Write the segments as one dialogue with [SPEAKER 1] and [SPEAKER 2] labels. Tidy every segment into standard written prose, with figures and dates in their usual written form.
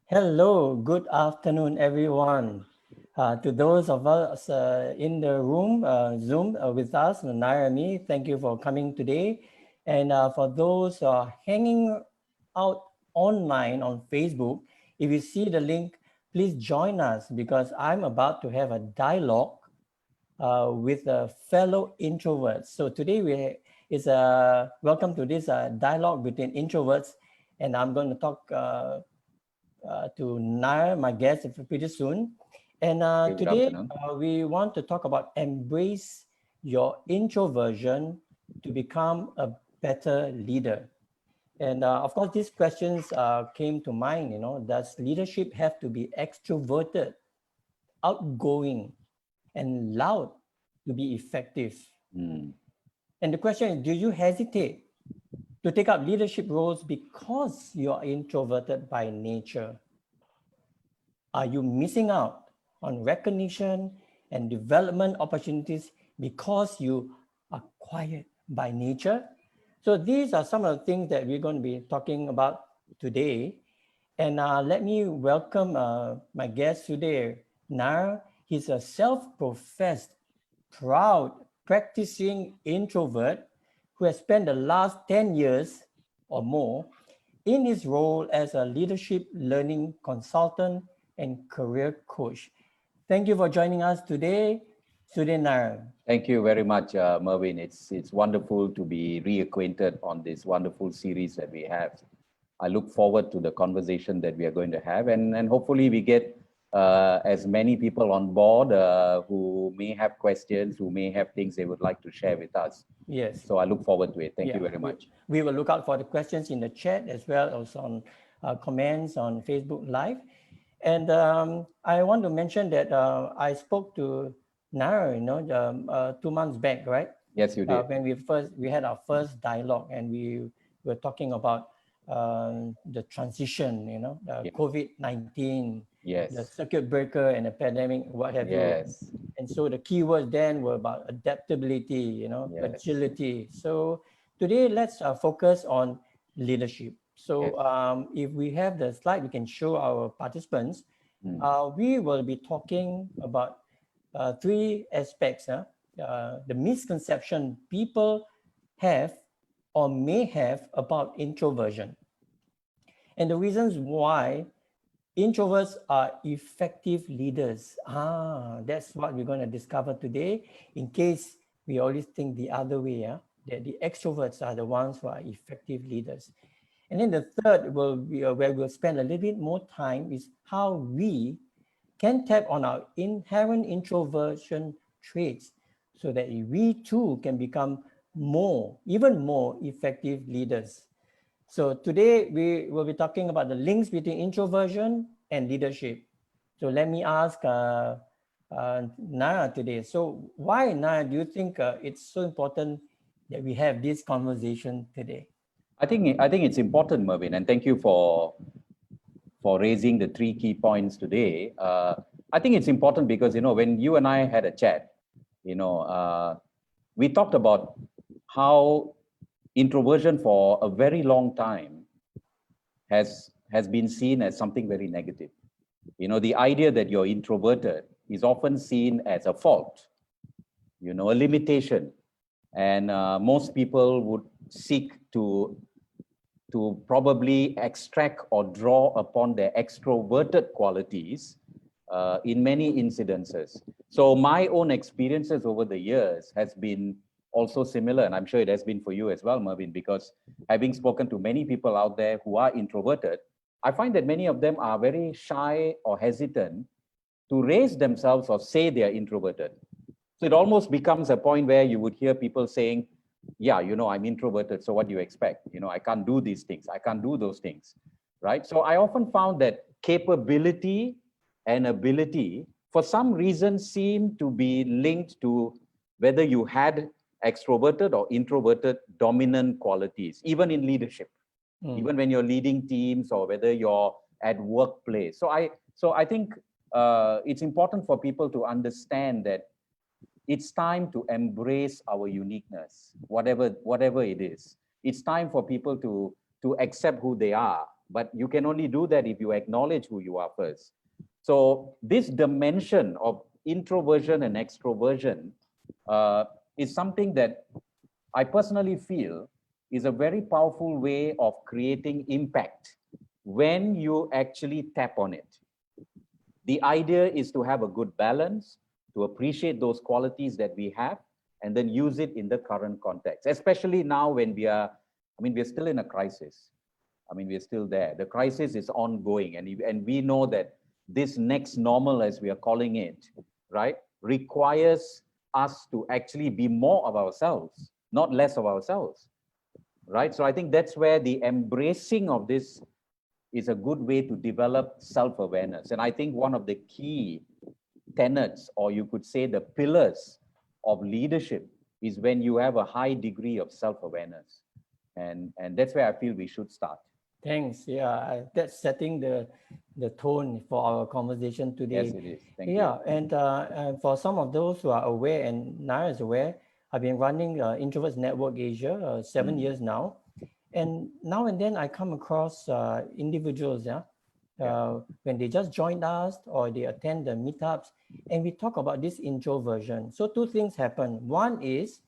[SPEAKER 1] Hello, good afternoon, everyone. To those of us in the room, Zoom with us, Nair and me, thank you for coming today. And for those hanging out online on Facebook, if you see the link, please join us because I'm about to have a dialogue with fellow introverts. So today is a welcome to this dialogue between introverts, and I'm going to talk to Nair, my guest, pretty soon. And
[SPEAKER 2] Good
[SPEAKER 1] today
[SPEAKER 2] afternoon.
[SPEAKER 1] we want to talk about embrace your introversion to become a better leader. And of course, these questions came to mind. Does leadership have to be extroverted, outgoing, and loud to be effective?
[SPEAKER 2] Hmm.
[SPEAKER 1] And the question is, do you hesitate to take up leadership roles because you are introverted by nature? Are you missing out on recognition and development opportunities because you are quiet by nature? So these are some of the things that we're going to be talking about today. And let me welcome my guest today, Nair. He's a self-professed, proud, practicing introvert who has spent the last 10 years or more in his role as a leadership learning consultant and career coach. Thank you for joining us today, Sudhir Nair.
[SPEAKER 2] Thank you very much, Mervin. It's wonderful to be reacquainted on this wonderful series that we have. I look forward to the conversation that we are going to have, and hopefully we get as many people on board who may have questions, who may have things they would like to share with us.
[SPEAKER 1] Yes.
[SPEAKER 2] So I look forward to it. Thank you
[SPEAKER 1] Yeah,
[SPEAKER 2] very much.
[SPEAKER 1] we will look out for the questions in the chat as well as on comments on Facebook Live. And I want to mention that I spoke to Nara, 2 months back, right?
[SPEAKER 2] Yes, you did.
[SPEAKER 1] When we had our first dialogue, and we were talking about the transition, the
[SPEAKER 2] Yeah.
[SPEAKER 1] COVID-19, the
[SPEAKER 2] Yes.
[SPEAKER 1] circuit breaker and the pandemic, what have you.
[SPEAKER 2] Yes.
[SPEAKER 1] And so the keywords then were about adaptability,
[SPEAKER 2] Yes.
[SPEAKER 1] agility. So today let's focus on leadership.
[SPEAKER 2] Yes.
[SPEAKER 1] So if we have the slide, we can show our participants.
[SPEAKER 2] Hmm.
[SPEAKER 1] We will be talking about three aspects. The misconception people have or may have about introversion, and the reasons why introverts are effective leaders. That's what we're going to discover today, in case we always think the other way, that the extroverts are the ones who are effective leaders. And then the third will be where we'll spend a little bit more time is how we can tap on our inherent introversion traits so that we too can become even more effective leaders. So today we will be talking about the links between introversion and leadership. So let me ask Naya today. So why, Naya, do you think it's so important that we have this conversation today?
[SPEAKER 2] I think it's important, Mervin, and thank you for raising the three key points today. I think it's important because, when you and I had a chat, we talked about how introversion for a very long time has been seen as something very negative. The idea that you're introverted is often seen as a fault, a limitation. And most people would seek to probably extract or draw upon their extroverted qualities in many incidences. So my own experiences over the years has been also similar, and I'm sure it has been for you as well, Mervin, because having spoken to many people out there who are introverted, I find that many of them are very shy or hesitant to raise themselves or say they are introverted. So it almost becomes a point where you would hear people saying, yeah, I'm introverted, so what do you expect? I can't do these things, I can't do those things, right? So I often found that capability and ability, for some reason, seem to be linked to whether you had extroverted or introverted dominant qualities, even in leadership, even when you're leading teams or whether you're at workplace. So I think it's important for people to understand that it's time to embrace our uniqueness, whatever it is. It's time for people to accept who they are but you can only do that if you acknowledge who you are first. So this dimension of introversion and extroversion is something that I personally feel is a very powerful way of creating impact when you actually tap on it. The idea is to have a good balance, to appreciate those qualities that we have, and then use it in the current context, especially now when we're still in a crisis. We're still there. The crisis is ongoing, and we know that this next normal, as we are calling it, right, requires us to actually be more of ourselves, not less of ourselves, right? So I think that's where the embracing of this is a good way to develop self-awareness. And I think one of the key tenets, or you could say the pillars of leadership, is when you have a high degree of self-awareness. And that's where I feel we should start.
[SPEAKER 1] Thanks. Yeah, that's setting the tone for our conversation today.
[SPEAKER 2] Yes, it is. Thank you.
[SPEAKER 1] Yeah, and for some of those who are aware, and Nair is aware, I've been running Introverts Network Asia 7 years now. And now and then I come across individuals, when they just joined us or they attend the meetups, and we talk about this introversion. So two things happen. One is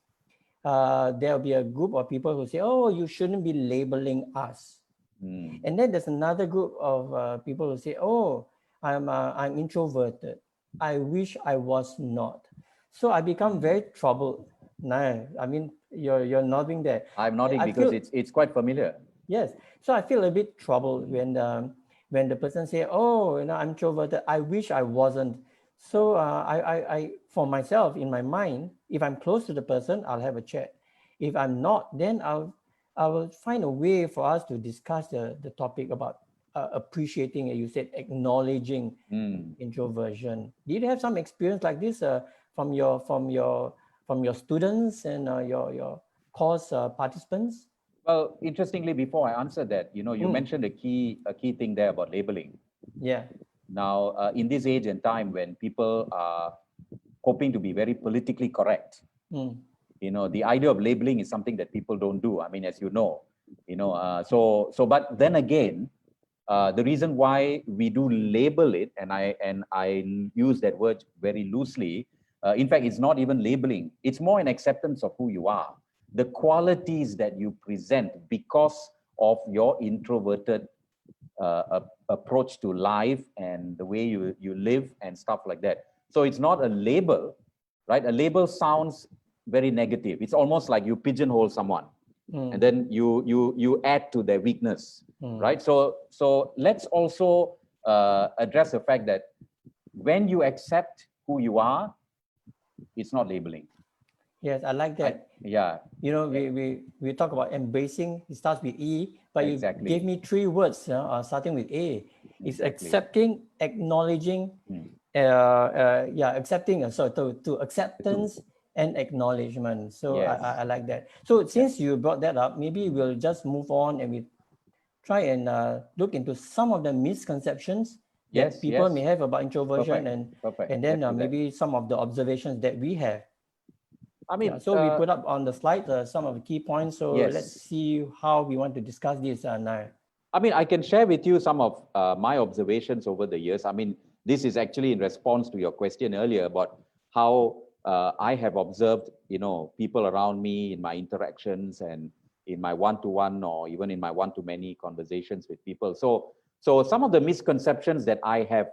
[SPEAKER 1] there'll be a group of people who say, oh, you shouldn't be labeling us. And then there's another group of people who say, oh, I'm introverted. I wish I was not. So I become very troubled. Nah, I mean, you're nodding there.
[SPEAKER 2] I'm nodding because it's quite familiar.
[SPEAKER 1] Yes. So I feel a bit troubled when the person say, oh, I'm introverted. I wish I wasn't. So I for myself, in my mind, if I'm close to the person, I'll have a chat. If I'm not, then I will find a way for us to discuss the topic about appreciating, you said, acknowledging introversion. Did you have some experience like this from your students and your course participants?
[SPEAKER 2] Well, interestingly, before I answer that, you mentioned a key thing there about labeling.
[SPEAKER 1] Yeah.
[SPEAKER 2] Now, in this age and time when people are hoping to be very politically correct, the idea of labeling is something that people don't do. As you know, but then again, the reason why we do label it, and I use that word very loosely. In fact, it's not even labeling. It's more an acceptance of who you are, the qualities that you present because of your introverted approach to life and the way you live and stuff like that. So it's not a label, right? A label sounds very negative. It's almost like you pigeonhole someone and then you add to their weakness, right? So let's also address the fact that when you accept who you are, it's not labeling.
[SPEAKER 1] Yes, I like that. We talk about embracing. It starts with E, but
[SPEAKER 2] exactly.
[SPEAKER 1] You gave me 3 words starting with A. It's accepting, acknowledging, accepting. So to acceptance and acknowledgement. So yes. I like that. So since you brought that up, maybe we'll just move on and we try and look into some of the misconceptions that people may have about introversion. And then maybe some of the observations that we have. So we put up on the slide some of the key points. So let's see how we want to discuss this now.
[SPEAKER 2] I can share with you some of my observations over the years. This is actually in response to your question earlier about how I have observed, people around me in my interactions and in my one-to-one or even in my one-to-many conversations with people. So some of the misconceptions that I have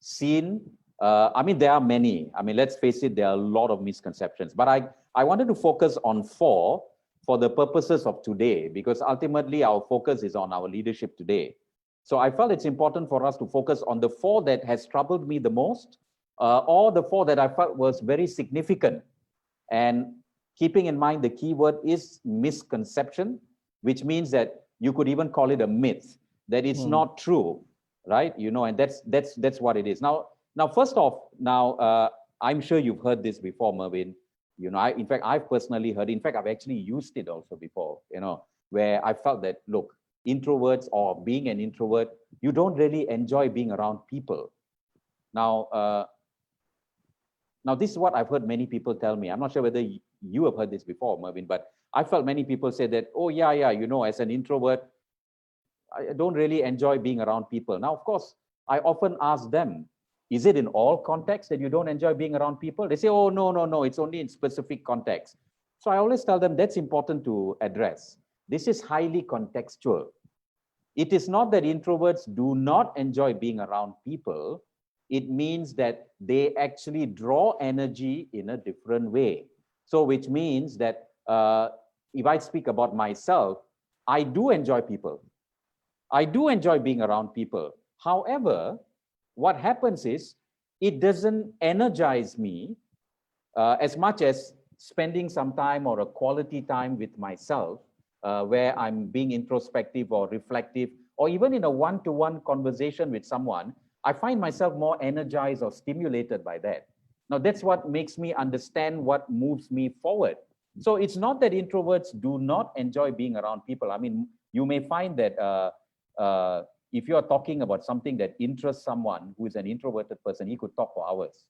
[SPEAKER 2] seen, there are many. Let's face it, there are a lot of misconceptions. But I wanted to focus on 4 for the purposes of today, because ultimately our focus is on our leadership today. So I felt it's important for us to focus on the 4 that has troubled me the most, or the 4 that I felt was very significant. And keeping in mind the key word is misconception, which means that you could even call it a myth, that it's not true, right? And that's what it is. Now, first off, I'm sure you've heard this before, Mervin. In fact, I've personally heard, in fact, I've actually used it also before, where I felt that, look, introverts or being an introvert, you don't really enjoy being around people. Now, this is what I've heard many people tell me. I'm not sure whether you have heard this before, Mervin, but I felt many people say that, oh, yeah, as an introvert, I don't really enjoy being around people. Now, of course, I often ask them, is it in all contexts that you don't enjoy being around people? They say, oh, no, no, no, it's only in specific contexts. So I always tell them that's important to address. This is highly contextual. It is not that introverts do not enjoy being around people. It means that they actually draw energy in a different way. So which means that if I speak about myself, I do enjoy people. I do enjoy being around people. However, what happens is it doesn't energize me as much as spending some time or a quality time with myself where I'm being introspective or reflective, or even in a one-to-one conversation with someone, I find myself more energized or stimulated by that. Now, that's what makes me understand what moves me forward. So it's not that introverts do not enjoy being around people. I mean, you may find that if you're talking about something that interests someone who is an introverted person, he could talk for hours.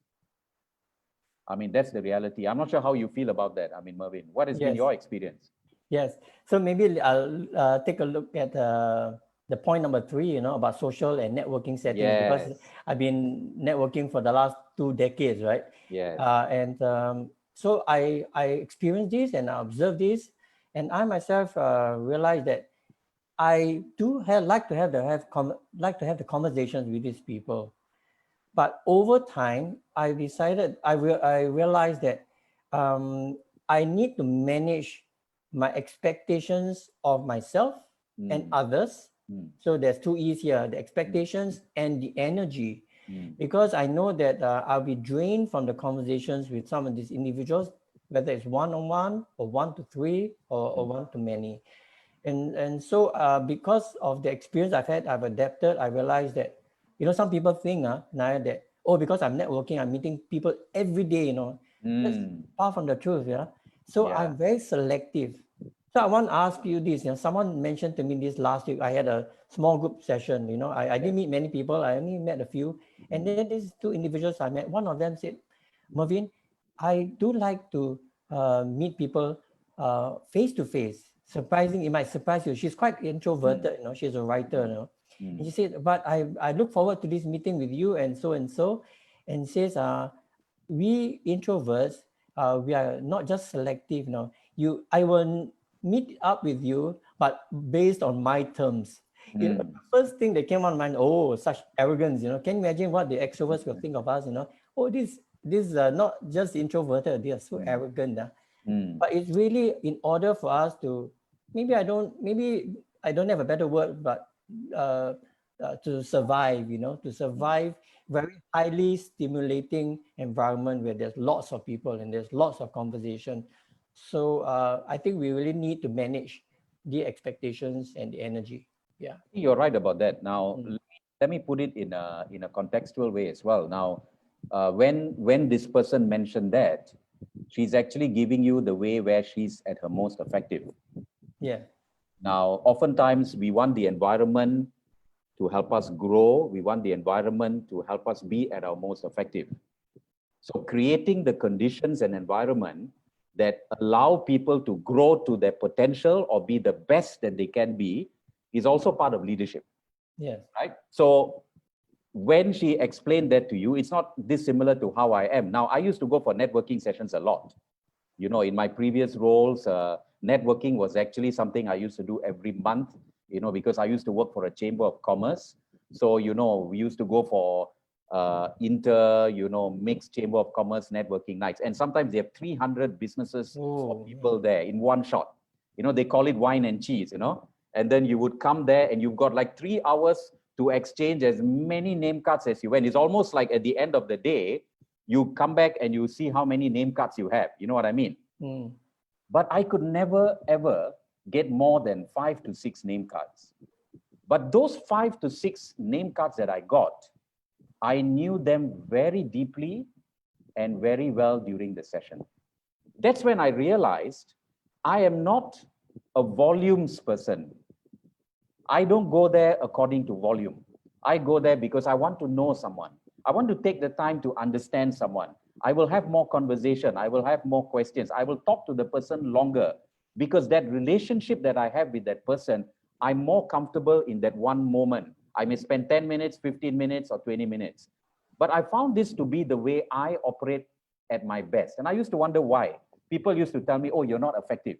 [SPEAKER 2] I mean, that's the reality. I'm not sure how you feel about that. I mean, Mervin, what has been your experience?
[SPEAKER 1] Yes. So maybe I'll take a look at the point number 3, about social and networking settings, because I've been networking for the last 2 decades, right?
[SPEAKER 2] Yes.
[SPEAKER 1] So I experienced this and I observed this, and I myself realized that I do like to have the conversations with these people, but over time I decided I realized that I need to manage my expectations of myself and others. So there's 2 E's here: the expectations and the energy, because I know that I'll be drained from the conversations with some of these individuals, whether it's one-on-one or 1 to 3 or 1 to many. And so because of the experience I've had, I've adapted. I realized that, some people think Nair, that, oh, because I'm networking, I'm meeting people every day, that's far from the truth. So I'm very selective. So I want to ask you this. Someone mentioned to me this last week. I had a small group session. I didn't meet many people. I only met a few. And then these 2 individuals I met, one of them said, Mervin, I do like to meet people face to face. Surprising, it might surprise you. She's quite introverted, she's a writer, And she said, but I look forward to this meeting with you and so, and says, we introverts, we are not just selective. I will meet up with you, but based on my terms. The first thing that came on mind, oh, such arrogance. Can you imagine what the extroverts will think of us? Oh, this are not just introverted, they are so arrogant. But it's really in order for us to, maybe I don't have a better word, but to survive, to survive very highly stimulating environment where there's lots of people and there's lots of conversation. So I think we really need to manage the expectations and the energy. Yeah,
[SPEAKER 2] you're right about that. Now, let me put it in a contextual way as well. Now, when this person mentioned that, she's actually giving you the way where she's at her most effective.
[SPEAKER 1] Yeah.
[SPEAKER 2] Now, oftentimes we want the environment to help us grow. We want the environment to help us be at our most effective. So creating the conditions and environment that allow people to grow to their potential or be the best that they can be is also part of leadership.
[SPEAKER 1] Yes.
[SPEAKER 2] Right? So when she explained that to you, it's not dissimilar to how I am. Now, I used to go for networking sessions a lot. In my previous roles, networking was actually something I used to do every month, because I used to work for a chamber of commerce. So, we used to go for mixed chamber of commerce networking nights. And sometimes they have 300 businesses or people there in one shot. They call it wine and cheese, and then you would come there and you've got like 3 hours to exchange as many name cards as you went. It's almost like at the end of the day, you come back and you see how many name cards you have. You know what I mean? But I could never, ever get more than 5 to 6 name cards. But those 5 to 6 name cards that I got, I knew them very deeply and very well during the session. That's when I realized I am not a volumes person. I don't go there according to volume. I go there because I want to know someone. I want to take the time to understand someone. I will have more conversation. I will have more questions. I will talk to the person longer because that relationship that I have with that person, I'm more comfortable in that one moment. I may spend 10 minutes, 15 minutes, or 20 minutes. But I found this to be the way I operate at my best. And I used to wonder why. People used to tell me, oh, you're not effective.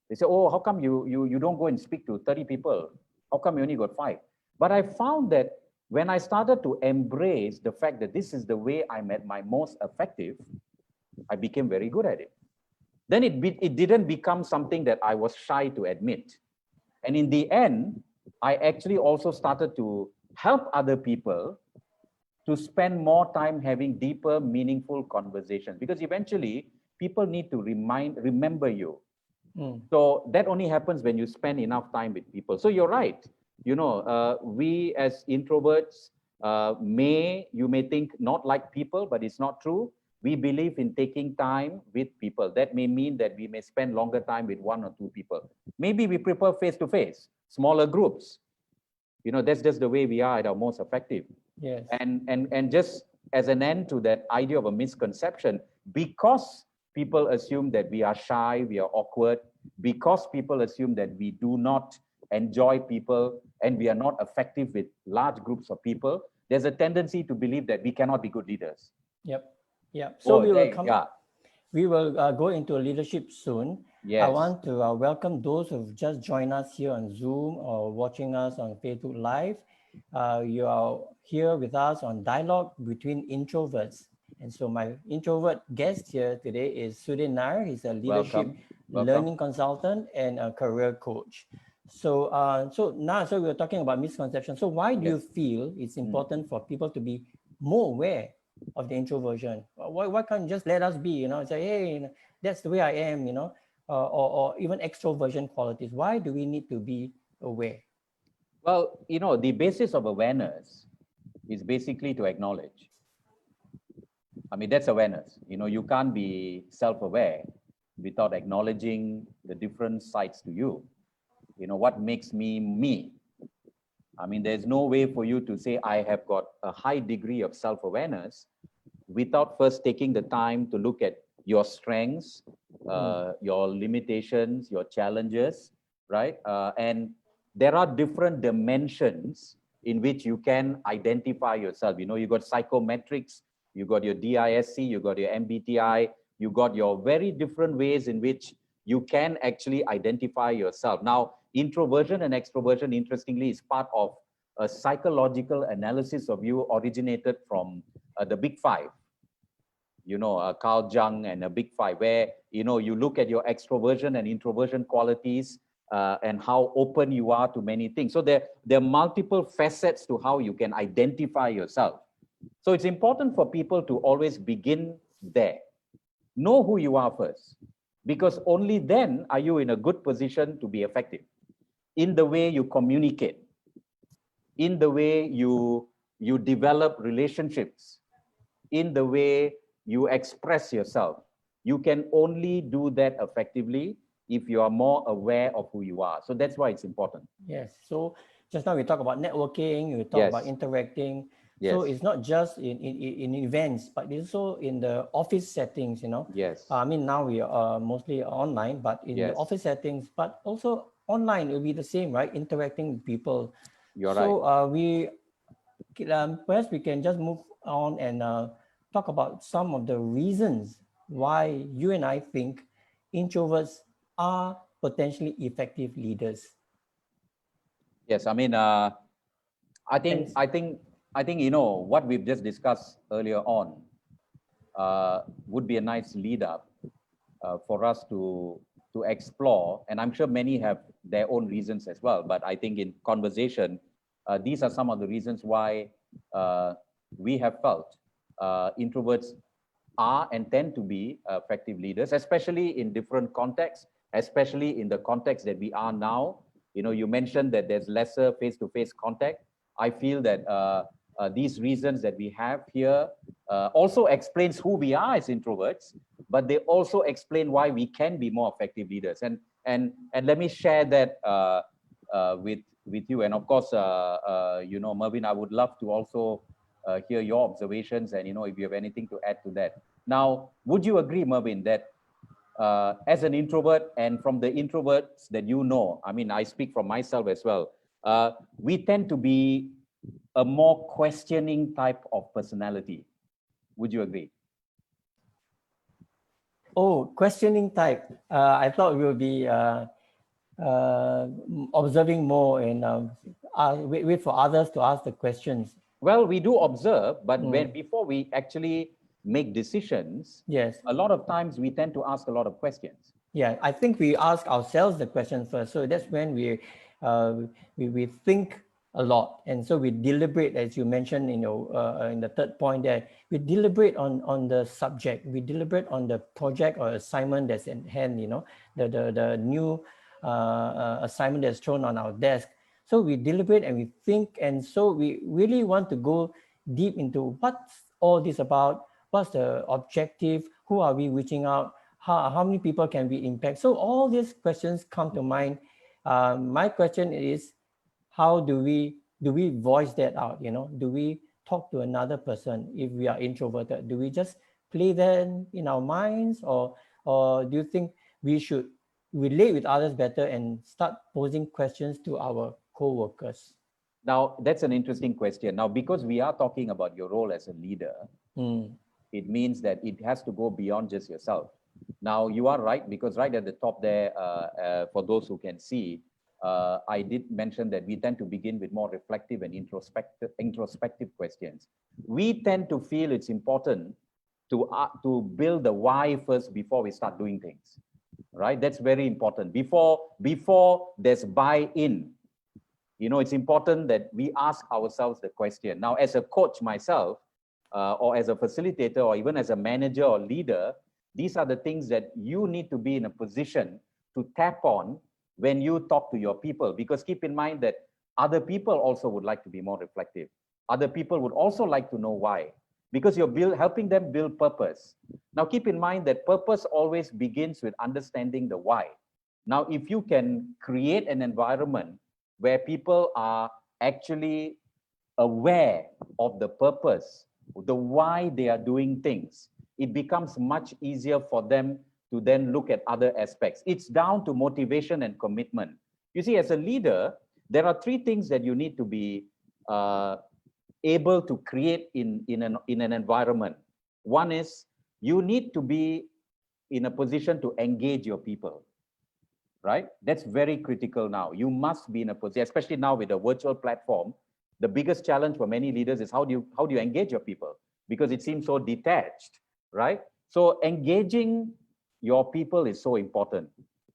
[SPEAKER 2] They say, oh, how come you don't go and speak to 30 people? How come you only got 5? But I found that when I started to embrace the fact that this is the way I'm at my most effective, I became very good at it. Then it didn't become something that I was shy to admit. And in the end, I actually also started to help other people to spend more time having deeper, meaningful conversations, because eventually people need to remember you. So that only happens when you spend enough time with people. So you're right. You know, we as introverts you may think not like people, but it's not true. We believe in taking time with people. That may mean that we may spend longer time with 1 or 2 people. Maybe we prefer face-to-face, smaller groups. You know, that's just the way we are at our most effective.
[SPEAKER 1] Yes.
[SPEAKER 2] And just as an end to that idea of a misconception, because people assume that we are shy, we are awkward, because people assume that we do not enjoy people and we are not effective with large groups of people, there's a tendency to believe that we cannot be good leaders.
[SPEAKER 1] Yep. Yep. So we will come.
[SPEAKER 2] Yeah.
[SPEAKER 1] We will go into leadership soon.
[SPEAKER 2] Yes.
[SPEAKER 1] I want to welcome those who've just joined us here on Zoom or watching us on Facebook Live. You are here with us on Dialogue Between Introverts. And so my introvert guest here today is Sudhir Nair. He's a leadership learning consultant and a career coach. So now we were talking about misconceptions. So why do you feel it's important for people to be more aware of the introversion? Why can't you just let us be, you know, say, hey, that's the way I am, you know, or even extroversion qualities? Why do we need to be aware?
[SPEAKER 2] Well, you know, the basis of awareness is basically to acknowledge. I mean, that's awareness. You know, you can't be self-aware without acknowledging the different sides to you. You know, what makes me me? I mean, there's no way for you to say, I have got a high degree of self-awareness without first taking the time to look at your strengths, your limitations, your challenges, right? And there are different dimensions in which you can identify yourself. You know, you got psychometrics, you got your DISC, you got your MBTI, you got your very different ways in which you can actually identify yourself. Now, introversion and extroversion, interestingly, is part of a psychological analysis of you originated from the Big Five. You know, Carl Jung and a Big Five, where, you know, you look at your extroversion and introversion qualities and how open you are to many things. So there are multiple facets to how you can identify yourself. So it's important for people to always begin there. Know who you are first, because only then are you in a good position to be effective in the way you communicate, in the way you develop relationships, in the way you express yourself. You can only do that effectively if you are more aware of who you are. So that's why it's important.
[SPEAKER 1] Yes. So just now we talk about networking, we talk about interacting.
[SPEAKER 2] Yes.
[SPEAKER 1] So it's not just in events, but it's also in the office settings, you know.
[SPEAKER 2] Yes.
[SPEAKER 1] I mean, now we are mostly online, but in the office settings, but also online, it will be the same, right? Interacting with people.
[SPEAKER 2] You're
[SPEAKER 1] so,
[SPEAKER 2] right.
[SPEAKER 1] Perhaps we can just move on and talk about some of the reasons why you and I think introverts are potentially effective leaders.
[SPEAKER 2] Yes, I mean, I think you know what we've just discussed earlier on would be a nice lead up for us to explore, and I'm sure many have their own reasons as well. But I think in conversation, these are some of the reasons why we have felt introverts are and tend to be effective leaders, especially in different contexts, especially in the context that we are now. You know, you mentioned that there's lesser face-to-face contact. I feel that these reasons that we have here also explains who we are as introverts, but they also explain why we can be more effective leaders. And let me share that with you. And of course, you know, Mervin, I would love to also hear your observations, and you know, if you have anything to add to that. Now, would you agree, Mervin, that as an introvert, and from the introverts that you know, I mean, I speak from myself as well, we tend to be a more questioning type of personality. Would you agree?
[SPEAKER 1] Oh, questioning type. I thought we would be observing more and wait for others to ask the questions.
[SPEAKER 2] Well, we do observe, but before we actually make decisions,
[SPEAKER 1] yes,
[SPEAKER 2] a lot of times we tend to ask a lot of questions.
[SPEAKER 1] Yeah, I think we ask ourselves the question first. So that's when we think a lot, and so we deliberate, as you mentioned, in the third point there. We deliberate on the subject. We deliberate on the project or assignment that's in hand. The new assignment that's thrown on our desk. So we deliberate and we think, and so we really want to go deep into what's all this about. What's the objective? Who are we reaching out? How many people can we impact? So all these questions come to mind. My question is, how do we voice that out? Do we talk to another person if we are introverted? Do we just play them in our minds, or do you think we should relate with others better and start posing questions to our co-workers?
[SPEAKER 2] Now, that's an interesting question. Now, because we are talking about your role as a leader, it means that it has to go beyond just yourself. Now, you are right, because right at the top there, for those who can see, I did mention that we tend to begin with more reflective and introspective questions. We tend to feel it's important to build the why first before we start doing things, right? That's very important. Before there's buy-in, it's important that we ask ourselves the question. Now, as a coach myself, or as a facilitator, or even as a manager or leader, these are the things that you need to be in a position to tap on when you talk to your people. Because keep in mind that other people also would like to be more reflective. Other people would also like to know why, because you're helping them build purpose. Now, keep in mind that purpose always begins with understanding the why. Now, if you can create an environment where people are actually aware of the purpose, the why they are doing things, it becomes much easier for them to then look at other aspects. It's down to motivation and commitment. You see, as a leader, there are three things that you need to be able to create in an environment. One is you need to be in a position to engage your people, right? That's very critical now. You must be in a position, especially now with a virtual platform. The biggest challenge for many leaders is how do you engage your people? Because it seems so detached, right? So engaging your people is so important.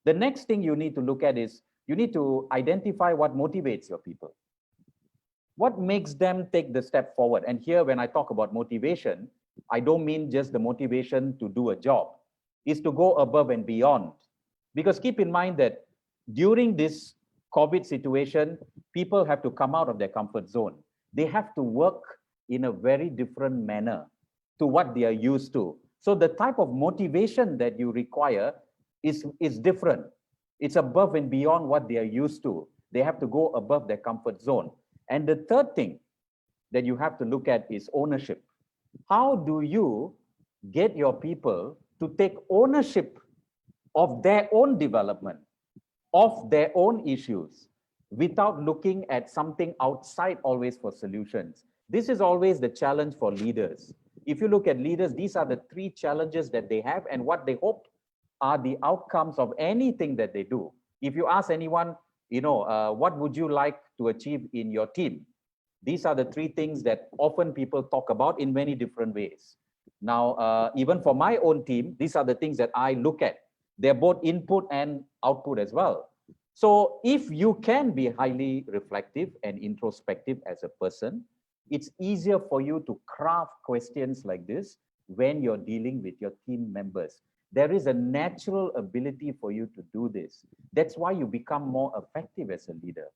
[SPEAKER 2] The next thing you need to look at is you need to identify what motivates your people. What makes them take the step forward? And here, when I talk about motivation, I don't mean just the motivation to do a job. It's to go above and beyond. Because keep in mind that during this COVID situation, people have to come out of their comfort zone. They have to work in a very different manner to what they are used to. So the type of motivation that you require is different. It's above and beyond what they are used to. They have to go above their comfort zone. And the third thing that you have to look at is ownership. How do you get your people to take ownership of their own development, of their own issues, without looking at something outside always for solutions? This is always the challenge for leaders. If you look at leaders, these are the three challenges that they have, and what they hope are the outcomes of anything that they do. If you ask anyone, what would you like to achieve in your team? These are the three things that often people talk about in many different ways. Now, even for my own team, these are the things that I look at. They're both input and output as well. So if you can be highly reflective and introspective as a person, it's easier for you to craft questions like this when you're dealing with your team members. There is a natural ability for you to do this. That's why you become more effective as a leader,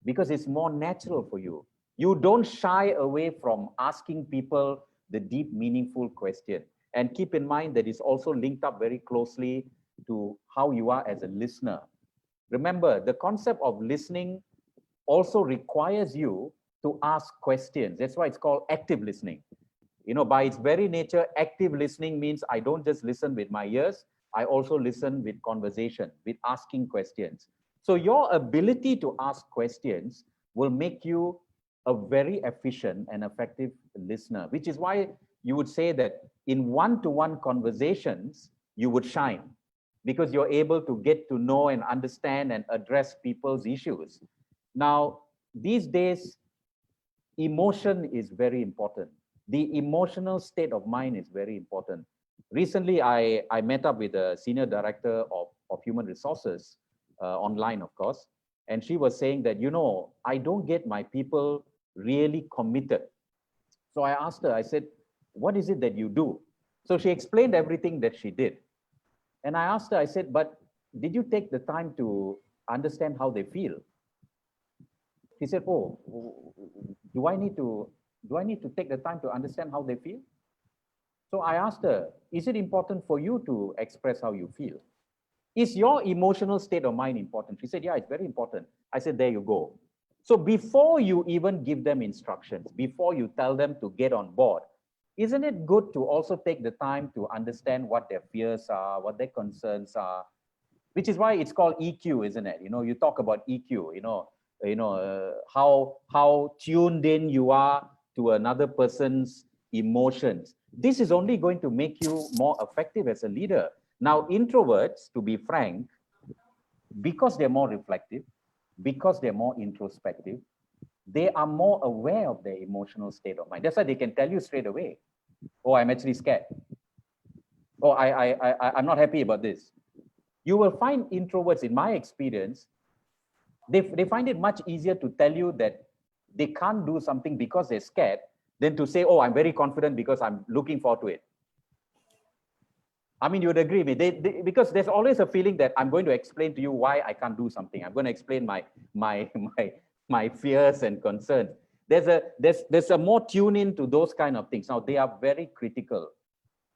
[SPEAKER 2] because it's more natural for you. You don't shy away from asking people the deep, meaningful question. And keep in mind that it's also linked up very closely to how you are as a listener. Remember, the concept of listening also requires you to ask questions. That's why it's called active listening. By its very nature, active listening means I don't just listen with my ears, I also listen with conversation, with asking questions. So your ability to ask questions will make you a very efficient and effective listener, which is why you would say that in one-to-one conversations, you would shine because you're able to get to know and understand and address people's issues. Now, these days, emotion is very important. The emotional state of mind is very important. Recently, I met up with a senior director of human resources online, of course, and she was saying that, you know, I don't get my people really committed. So I asked her, I said, what is it that you do? So she explained everything that she did. And I asked her, I said, but did you take the time to understand how they feel? She said, oh, do I need to take the time to understand how they feel? So I asked her, is it important for you to express how you feel? Is your emotional state of mind important? She said, yeah, it's very important. I said, there you go. So before you even give them instructions, before you tell them to get on board, isn't it good to also take the time to understand what their fears are, what their concerns are, which is why it's called EQ, isn't it? You know, you talk about EQ, how tuned in you are to another person's emotions. This is only going to make you more effective as a leader. Now, introverts, to be frank, because they're more reflective, because they're more introspective, they are more aware of their emotional state of mind. That's why they can tell you straight away, oh, I'm actually scared. Oh, I'm not happy about this. You will find introverts, in my experience, they find it much easier to tell you that they can't do something because they're scared than to say, oh, I'm very confident because I'm looking forward to it. I mean, you would agree with me, because there's always a feeling that I'm going to explain to you why I can't do something. I'm going to explain my fears and concerns. There's a more tune in to those kind of things. Now, they are very critical.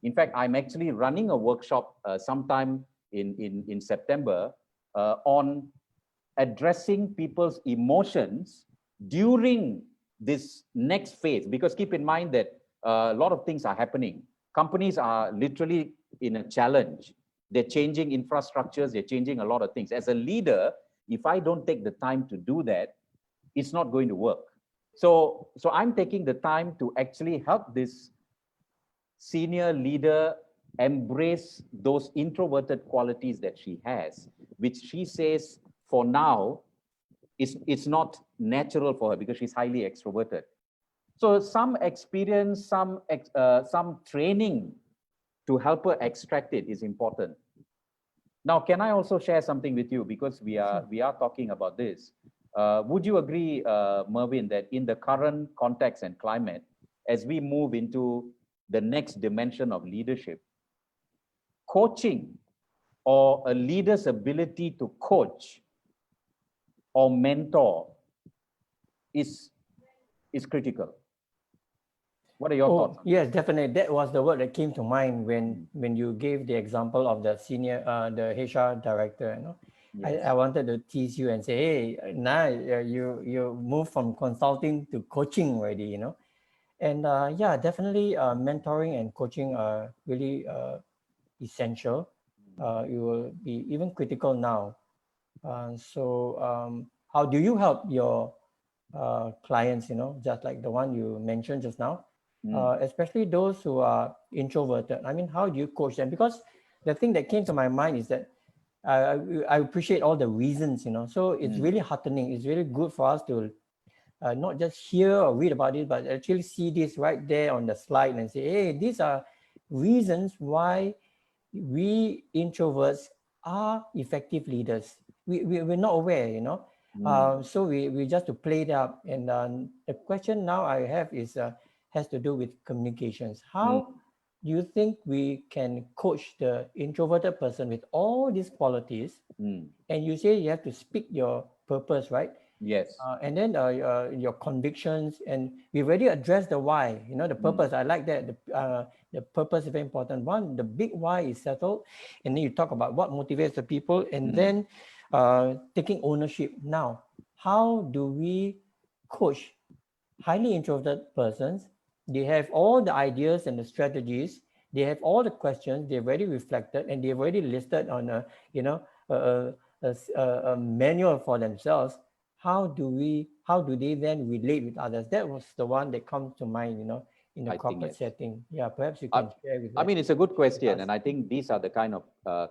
[SPEAKER 2] In fact, I'm actually running a workshop sometime in September on addressing people's emotions during this next phase, because keep in mind that a lot of things are happening. Companies are literally in a challenge. They're changing infrastructures, they're changing a lot of things. As a leader, if I don't take the time to do that, it's not going to work. So I'm taking the time to actually help this senior leader embrace those introverted qualities that she has, which she says for now it's not natural for her because she's highly extroverted. So some experience, some training to help her extract it is important. Now, can I also share something with you, because we are talking about this? Would you agree, Mervin, that in the current context and climate, as we move into the next dimension of leadership, coaching, or a leader's ability to coach or mentor is critical? What are your thoughts on
[SPEAKER 1] yes, definitely. That was the word that came to mind when you gave the example of the senior, the HR director. You know, yes. I wanted to tease you and say, hey, now you move from consulting to coaching already. You know, and yeah, definitely, mentoring and coaching are really essential. It will be even critical now. How do you help your clients? You know, just like the one you mentioned just now. Especially those who are introverted. I mean, how do you coach them? Because the thing that came to my mind is that I appreciate all the reasons, you know. So it's really heartening. It's really good for us to not just hear or read about it, but actually see this right there on the slide and say, hey, these are reasons why we introverts are effective leaders. We're not aware, you know. So we just to play it up. And the question now I have is, has to do with communications. How do you think we can coach the introverted person with all these qualities? And you say you have to speak your purpose, right?
[SPEAKER 2] Yes.
[SPEAKER 1] And then your convictions, and we've already addressed the why, you know, the purpose. I like that. The purpose is very important. One, the big why is settled. And then you talk about what motivates the people, and then taking ownership. Now, how do we coach highly introverted persons? They have all the ideas and the strategies, They have all the questions, they're very reflected, and they've already listed on a, you know, a manual for themselves. How do they then relate with others? That was the one that comes to mind, you know, in a
[SPEAKER 2] I think
[SPEAKER 1] corporate
[SPEAKER 2] yes.
[SPEAKER 1] setting. Yeah, perhaps you can share with
[SPEAKER 2] I
[SPEAKER 1] that.
[SPEAKER 2] mean, it's a good question, and I think these are the kind of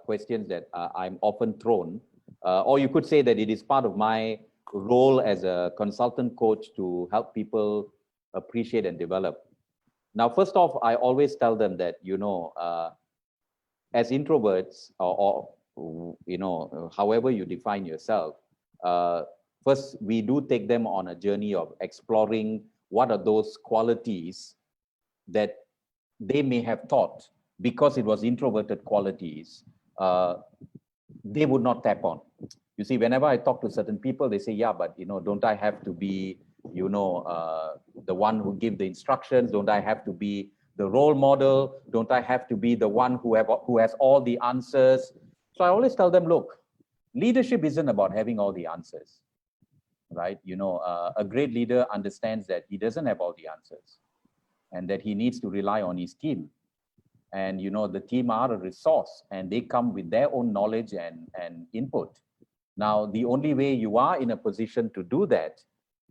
[SPEAKER 2] questions that I'm often thrown, or you could say that it is part of my role as a consultant coach to help people appreciate and develop. Now, first off, I always tell them that, you know, as introverts, or you know, however you define yourself, first, we do take them on a journey of exploring what are those qualities that they may have thought, because it was introverted qualities, they would not tap on. You see, whenever I talk to certain people, they say, yeah, but, you know, don't I have to be, you know, the one who give the instructions? Don't I have to be the role model? Don't I have to be the one who has all the answers? So I always tell them, look, leadership isn't about having all the answers, right? You know, a great leader understands that he doesn't have all the answers, and that he needs to rely on his team. And, you know, the team are a resource, and they come with their own knowledge and input. Now, the only way you are in a position to do that,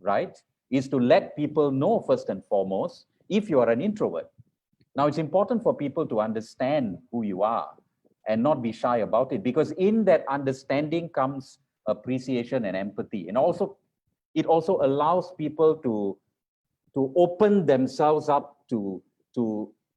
[SPEAKER 2] right, is to let people know first and foremost, if you are an introvert. Now, it's important for people to understand who you are and not be shy about it, because in that understanding comes appreciation and empathy. And also, it also allows people to open themselves up to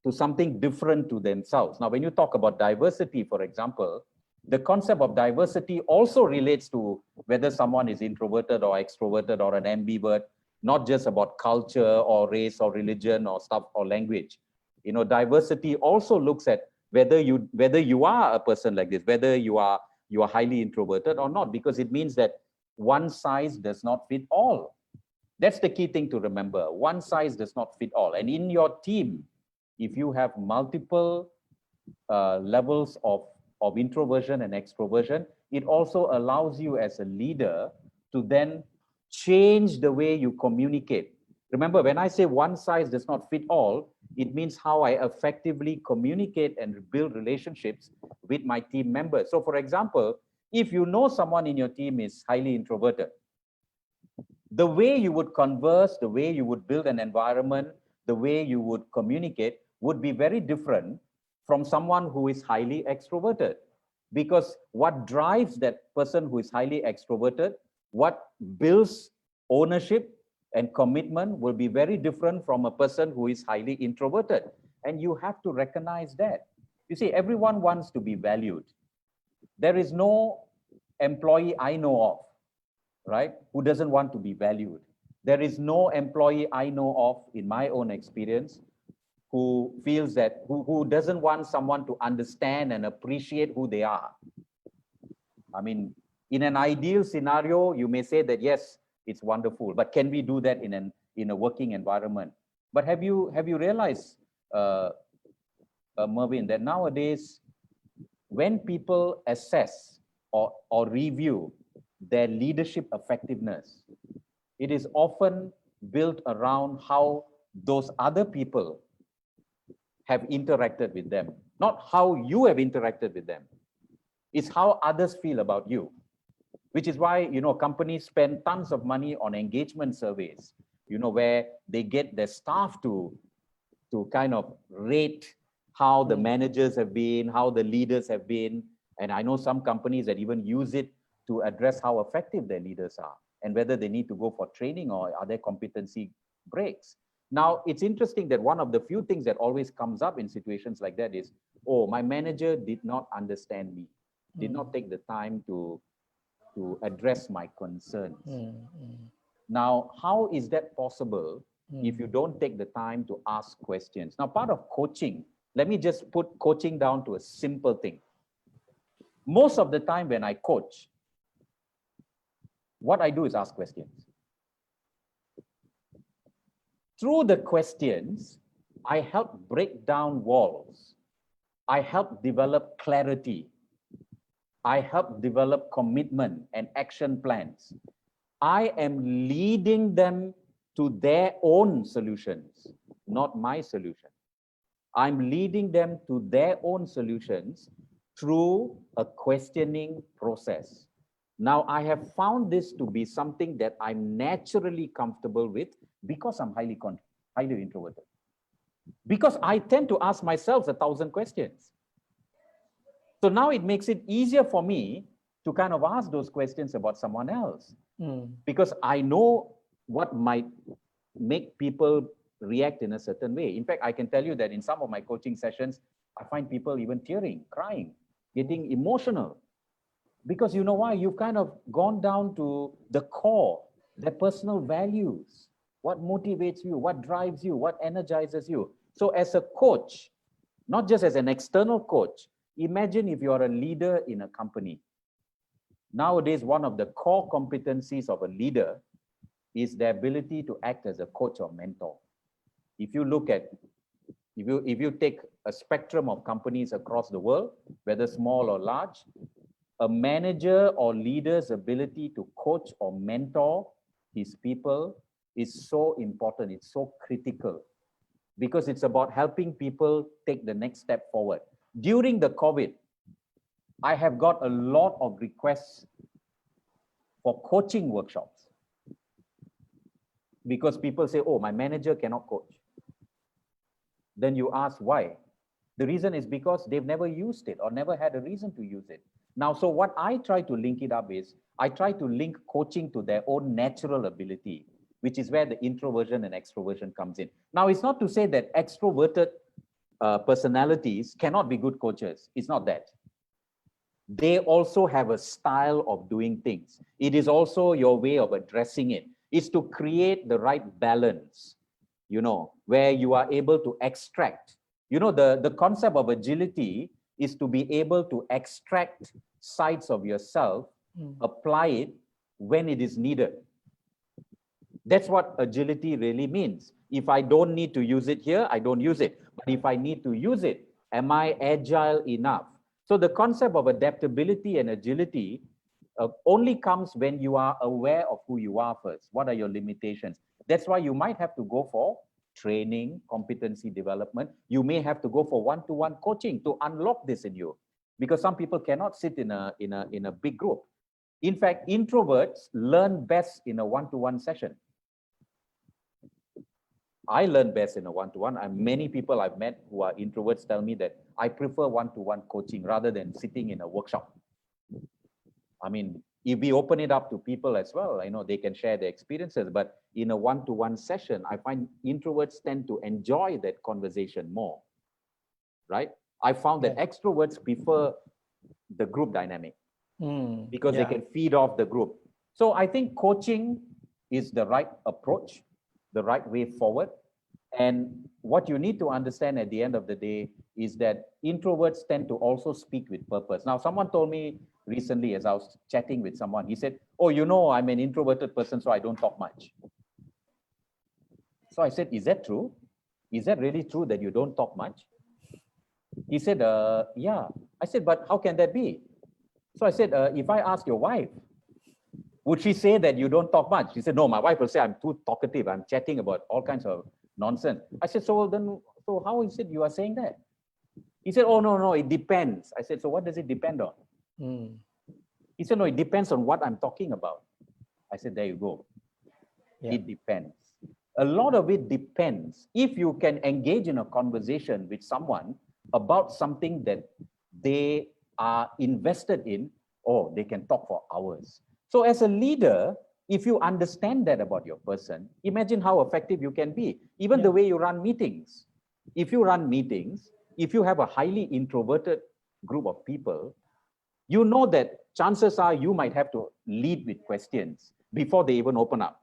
[SPEAKER 2] something different to themselves. Now, when you talk about diversity, for example, the concept of diversity also relates to whether someone is introverted or extroverted or an ambivert, not just about culture or race or religion or stuff or language. You know, diversity also looks at whether you are a person like this, whether you are highly introverted or not, because it means that one size does not fit all. That's the key thing to remember. One size does not fit all. And in your team, if you have multiple levels of introversion and extroversion, it also allows you as a leader to then change the way you communicate. Remember, when I say one size does not fit all, it means how I effectively communicate and build relationships with my team members. So for example, if you know someone in your team is highly introverted, the way you would converse, the way you would build an environment, the way you would communicate would be very different from someone who is highly extroverted. Because what drives that person who is highly extroverted, what builds ownership and commitment will be very different from a person who is highly introverted. And you have to recognize that. You see, everyone wants to be valued. There is no employee I know of, right, who doesn't want to be valued. There is no employee I know of in my own experience who feels that, who doesn't want someone to understand and appreciate who they are. I mean, in an ideal scenario, you may say that, yes, it's wonderful, but can we do that in a working environment? But have you realized, Mervin, that nowadays, when people assess or review their leadership effectiveness, it is often built around how those other people have interacted with them, not how you have interacted with them. It's how others feel about you, which is why, you know, companies spend tons of money on engagement surveys, you know, where they get their staff to kind of rate how the managers have been, how the leaders have been. And I know some companies that even use it to address how effective their leaders are and whether they need to go for training or are there competency breaks. Now, it's interesting that one of the few things that always comes up in situations like that is, oh, my manager did not understand me, did not take the time to address my concerns. Now, how is that possible if you don't take the time to ask questions? Now, part of coaching, let me just put coaching down to a simple thing. Most of the time when I coach, what I do is ask questions. Through the questions, I help break down walls. I help develop clarity. I help develop commitment and action plans. I am leading them to their own solutions, not my solution. I'm leading them to their own solutions through a questioning process. Now, I have found this to be something that I'm naturally comfortable with because I'm highly introverted. Because I tend to ask myself 1,000 questions. So now it makes it easier for me to kind of ask those questions about someone else. Because I know what might make people react in a certain way. In fact, I can tell you that in some of my coaching sessions, I find people even tearing, crying, getting emotional. Because you know why? You've kind of gone down to the core, their personal values, what motivates you, what drives you, what energizes you. So as a coach, not just as an external coach, imagine if you're a leader in a company. Nowadays, one of the core competencies of a leader is the ability to act as a coach or mentor. If you look at, if you take a spectrum of companies across the world, whether small or large, a manager or leader's ability to coach or mentor his people is so important. It's so critical because it's about helping people take the next step forward. During the COVID, I have got a lot of requests for coaching workshops because people say, oh, my manager cannot coach. Then you ask why. The reason is because they've never used it or never had a reason to use it. Now, so what I try to link it up is, I try to link coaching to their own natural ability, which is where the introversion and extroversion comes in. Now, it's not to say that extroverted personalities cannot be good coaches. It's not that. They also have a style of doing things. It is also your way of addressing it. It's to create the right balance, you know, where you are able to extract. You know, the concept of agility is to be able to extract sides of yourself, apply it when it is needed. That's what agility really means. If I don't need to use it here, I don't use it. But if I need to use it, am I agile enough? So the concept of adaptability and agility only comes when you are aware of who you are first. What are your limitations? That's why you might have to go for training, competency development. You may have to go for one-to-one coaching to unlock this in you, because some people cannot sit in a big group. In fact, introverts learn best in a one-to-one session. I learn best in a one-to-one. Many people I've met who are introverts tell me that I prefer one-to-one coaching rather than sitting in a workshop. I mean, if we open it up to people as well, I know they can share their experiences, but in a one-to-one session, I find introverts tend to enjoy that conversation more, right? I found that extroverts prefer the group dynamic because they can feed off the group. So I think coaching is the right approach, the right way forward. And what you need to understand at the end of the day is that introverts tend to also speak with purpose. Now, someone told me recently as I was chatting with someone, he said, oh, you know, I'm an introverted person, so I don't talk much. So I said, is that true? Is that really true that you don't talk much? He said, yeah. I said, but how can that be? So I said, if I ask your wife, would she say that you don't talk much? She said, no, my wife will say I'm too talkative. I'm chatting about all kinds of nonsense. I said, so how is it you are saying that? He said, oh, no, it depends. I said, so what does it depend on? He said, no, it depends on what I'm talking about. I said, there you go. It depends. A lot of it depends. If you can engage in a conversation with someone about something that they are invested in, oh, they can talk for hours. So as a leader, if you understand that about your person, imagine how effective you can be. Even the way you run meetings. If you run meetings, if you have a highly introverted group of people, you know that chances are you might have to lead with questions before they even open up.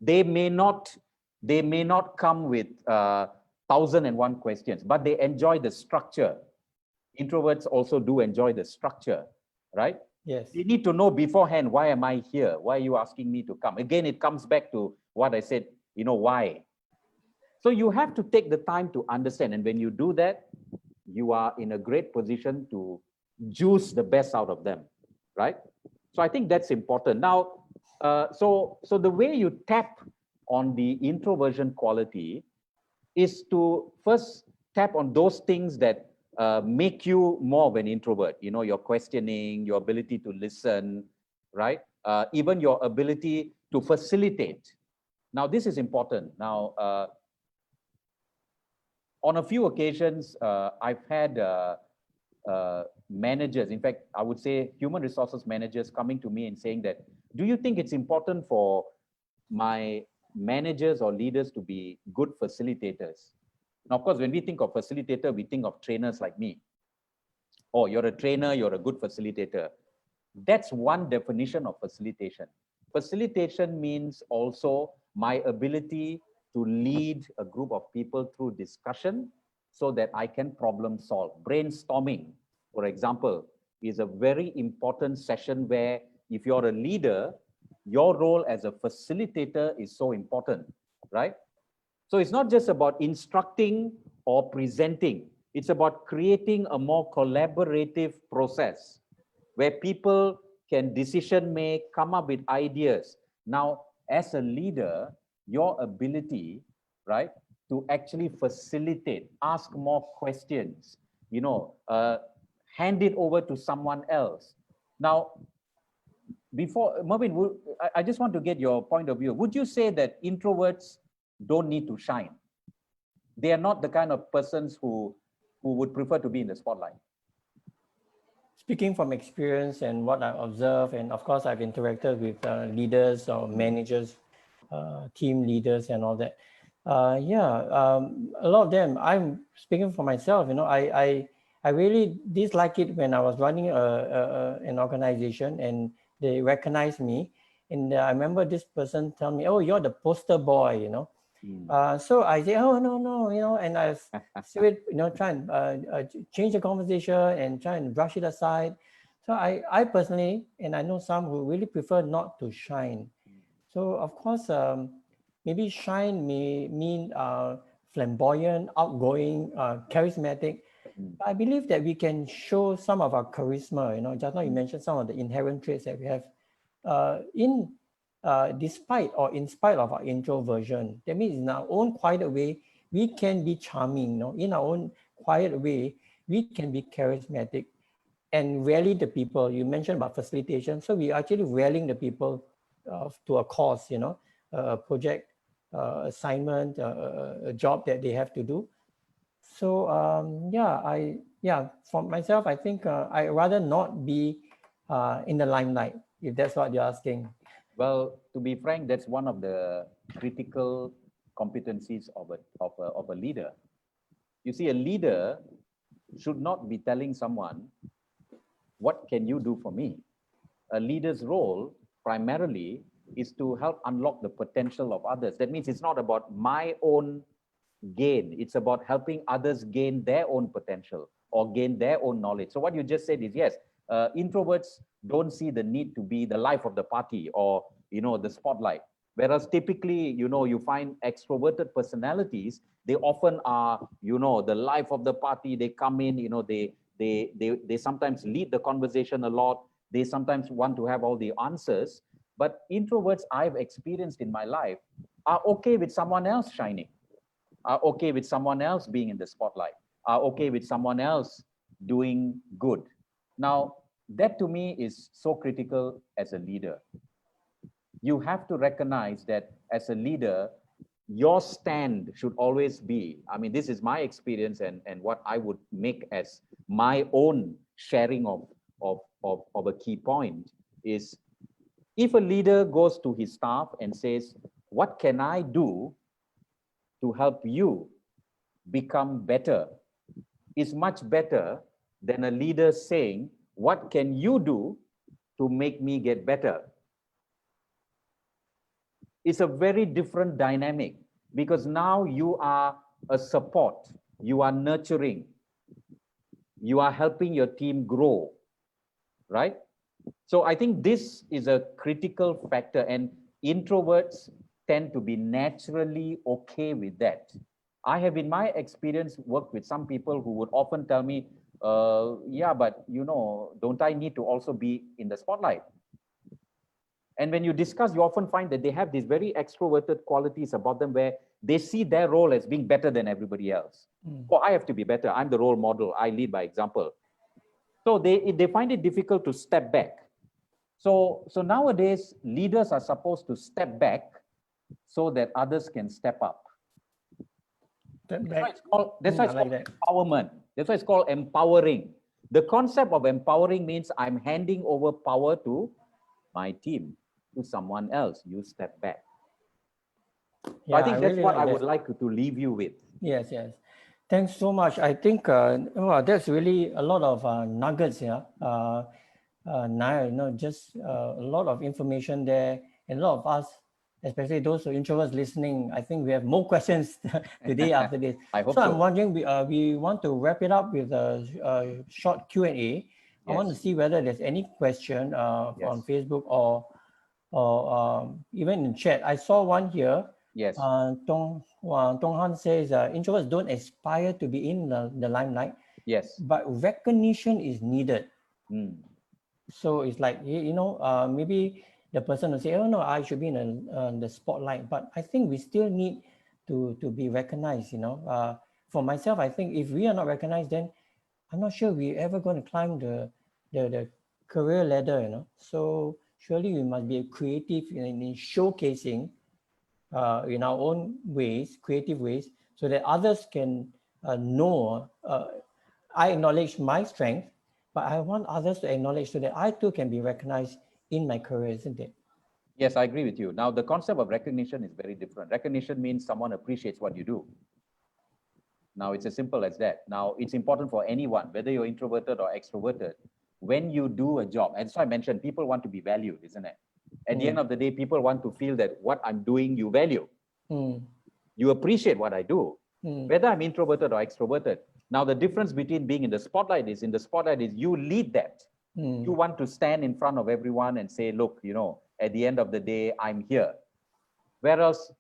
[SPEAKER 2] They may not come with 1,001 questions, but they enjoy the structure. Introverts also do enjoy the structure, right?
[SPEAKER 1] Yes.
[SPEAKER 2] You need to know beforehand, why am I here? Why are you asking me to come? Again, it comes back to what I said, you know, why? So you have to take the time to understand. And when you do that, you are in a great position to juice the best out of them, right? So I think that's important. Now, so the way you tap on the introversion quality is to first tap on those things that make you more of an introvert. You know, your questioning, your ability to listen, right? Even your ability to facilitate. Now, this is important. Now, on a few occasions, I've had managers, in fact, I would say human resources managers coming to me and saying that, do you think it's important for my managers or leaders to be good facilitators? Now, of course, when we think of facilitator, we think of trainers like me. Oh, you're a trainer, you're a good facilitator. That's one definition of facilitation. Facilitation means also my ability to lead a group of people through discussion so that I can problem solve. Brainstorming, for example, is a very important session where if you're a leader, your role as a facilitator is so important, right? So it's not just about instructing or presenting. It's about creating a more collaborative process where people can decision make, come up with ideas. Now, as a leader, your ability, right, to actually facilitate, ask more questions, you know, hand it over to someone else. Now, before, Mervin, I just want to get your point of view. Would you say that introverts don't need to shine? They are not the kind of persons who would prefer to be in the spotlight.
[SPEAKER 1] Speaking from experience and what I observe, and of course I've interacted with leaders or managers, team leaders and all that. A lot of them, I'm speaking for myself, you know, I really dislike it when I was running an organization and they recognized me. And I remember this person telling me, oh, you're the poster boy, you know. So I say, oh, no, you know, and I still, you know, try and change the conversation and try and brush it aside. So I personally, and I know some who really prefer not to shine. So of course, maybe shine may mean flamboyant, outgoing, charismatic. But I believe that we can show some of our charisma, you know, just now you mentioned some of the inherent traits that we have despite or in spite of our introversion. That means in our own quiet way, we can be charming, you know, in our own quiet way, we can be charismatic and rally the people. You mentioned about facilitation. So we are actually rallying the people to a cause, you know, a project, assignment, a job that they have to do. So for myself, I think I rather not be in the limelight, if that's what you're asking.
[SPEAKER 2] Well, to be frank, that's one of the critical competencies of a leader. You see, a leader should not be telling someone, what can you do for me? A leader's role primarily is to help unlock the potential of others. That means it's not about my own gain. It's about helping others gain their own potential or gain their own knowledge. So what you just said is, yes, introverts don't see the need to be the life of the party or, you know, the spotlight. Whereas typically, you know, you find extroverted personalities, they often are, you know, the life of the party. They come in, you know, they sometimes lead the conversation a lot. They sometimes want to have all the answers. But introverts I've experienced in my life are okay with someone else shining, are okay with someone else being in the spotlight, are okay with someone else doing good. Now, that to me is so critical as a leader. You have to recognize that as a leader, your stand should always be, I mean, this is my experience and what I would make as my own sharing of a key point is, if a leader goes to his staff and says, what can I do to help you become better, is much better than a leader saying, what can you do to make me get better? It's a very different dynamic because now you are a support, you are nurturing, you are helping your team grow, right? So I think this is a critical factor, and introverts tend to be naturally okay with that. I have, in my experience, worked with some people who would often tell me, yeah, but you know, don't I need to also be in the spotlight? And when you discuss, you often find that they have these very extroverted qualities about them where they see their role as being better than everybody else. Oh, I have to be better. I'm the role model. I lead by example. So they find it difficult to step back. So nowadays, leaders are supposed to step back so that others can step up. That's why it's called empowerment. That's why it's called empowering. The concept of empowering means I'm handing over power to my team, to someone else. You step back.
[SPEAKER 1] Yeah,
[SPEAKER 2] I think that's
[SPEAKER 1] really
[SPEAKER 2] what
[SPEAKER 1] like
[SPEAKER 2] I would like to leave you with.
[SPEAKER 1] Yes, yes. Thanks so much. I think that's really a lot of nuggets here. Nair, just a lot of information there, and a lot of us, especially those who are introverts listening, I think we have more questions today after this.
[SPEAKER 2] I hope
[SPEAKER 1] so. I'm wondering, we want to wrap it up with a short Q&A. Yes. I want to see whether there's any question on Facebook or even in chat. I saw one here.
[SPEAKER 2] Yes.
[SPEAKER 1] Dong Han says, introverts don't aspire to be in the limelight.
[SPEAKER 2] Yes.
[SPEAKER 1] But recognition is needed. So it's like, maybe the person will say, oh no, I should be in the spotlight. But I think we still need to be recognized, For myself, I think if we are not recognized, then I'm not sure we're ever going to climb the career ladder, So surely we must be creative in showcasing in our own ways, creative ways, so that others can know. I acknowledge my strength, but I want others to acknowledge so that I too can be recognized in my career, isn't it?
[SPEAKER 2] Yes, I agree with you. Now, the concept of recognition is very different. Recognition means someone appreciates what you do. Now, it's as simple as that. Now, it's important for anyone, whether you're introverted or extroverted, when you do a job, and so I mentioned, people want to be valued, isn't it? At the end of the day, people want to feel that what I'm doing, you value. You appreciate what I do, whether I'm introverted or extroverted. Now, the difference between being in the spotlight is you lead that. You want to stand in front of everyone and say, look, at the end of the day, I'm here. Whereas